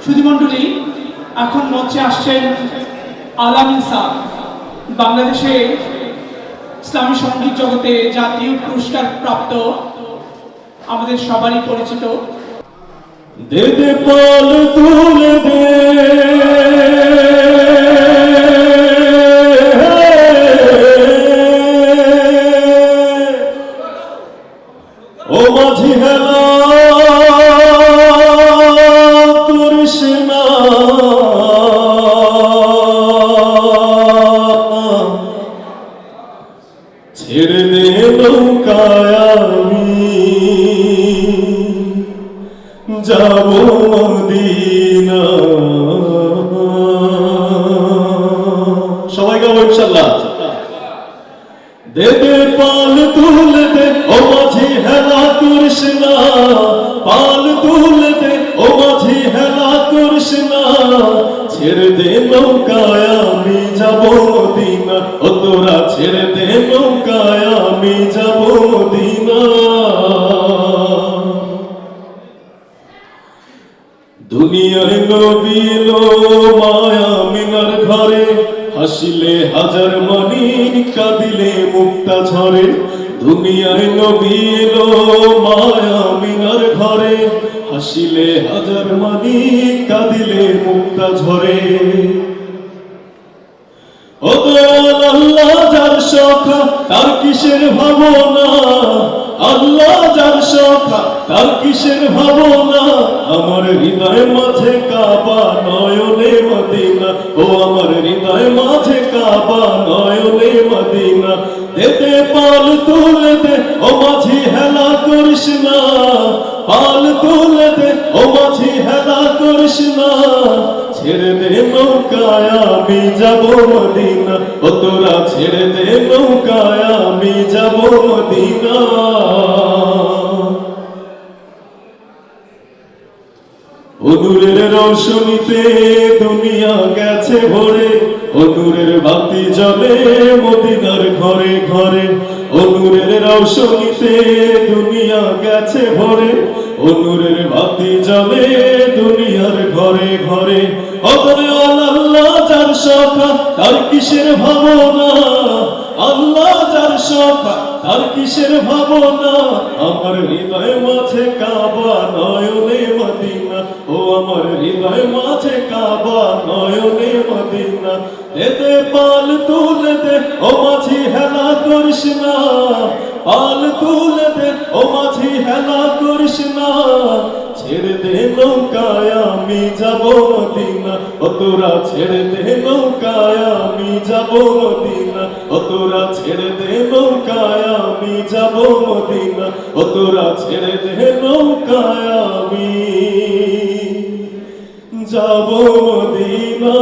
সুধীমণ্ডলী, এখন মঞ্চে আসছেন আলামিন স্যার, বাংলাদেশে ইসলামী সঙ্গীত জগতে জাতীয় পুরস্কার প্রাপ্ত, আমাদের সবারই পরিচিত। দে দে পাল তুলে দে, ও মাঝি হেলা করিস না, ছেড়ে দে নৌকায় আমি যাব মদিনা। সবাই গাবো ইনশাআল্লাহ। দে দে পাল তুলে দে, ও মাঝি হেলা করিস না, পাল তুলে দে, ও মাঝি হেলা করিস না, ছেড়ে দে নৌকায় আমি যাব মদিনা, ও তোরা ছেড়ে দে নৌকায় আমি যাব মদিনা। দুনিয়ায় নবী এলো মায়া মিনার ঘরে, হাসিলে হাজার মানি কাঁদিলে মুক্তা ঝরে। দুনিয়ায় নবী এলো মায়া মিনার ঘরে, হাসিলে হাজার মানি কাঁদিলে মুক্তা ঝরে। ও দয়াল আল্লাহ যার সখা তার কিসের ভাবনা, আল্লাহ যার সখা তার কিসের ভাবনা, আমার হৃদয় মাঝে কাবা নয়নে মদিনা, ও আমার হৃদয় মাঝে কাবা নয়নে মদিনা। দে দে পাল তুলে দে, ও মাঝি হেলা করিস না, পাল তুলে দে, ও মাঝি হেলা করিস না, ছেড়ে দে নৌকায় আমি যাব মদিনা, ও তোরা ছেড়ে দে নৌকায় আমি যাব মদিনা। ও নূরের রৌশনীতে দুনিয়া গেছে ভরে, ও নূরের বাতি জ্বলে মদিনার ঘরে ঘরে। ও নূরের রৌশনীতে দুনিয়া গেছে ভরে, ও নূরের বাতি জ্বলে দুনিয়ার ঘরে ঘরে। ও দয়াল আল্লাহ যার সখা তার কিসের ভাবনা, আল্লাহ যার সখা তার কিসের ভাবনা, আমার হৃদয় মাঝে কাবা নয়নে মদিনা, ও আমার হৃদয় মাঝে কাবা নয়নে মদিনা। দে দে পাল তুলে দে, ও মাঝি হেলা করিস না, পাল তুলে দে, ও মাঝি হেলা করিস না, ছেড়ে দে নৌকায় আমি যাব মদিনা, ও তোরা ছেড়ে দে নৌকায় আমি যাব মদিনা, ও তোরা ছেড়ে দে নৌকায় আমি যাব মদিনা, ও তোরা ছেড়ে দে নৌকায় আমি যাব মদিনা।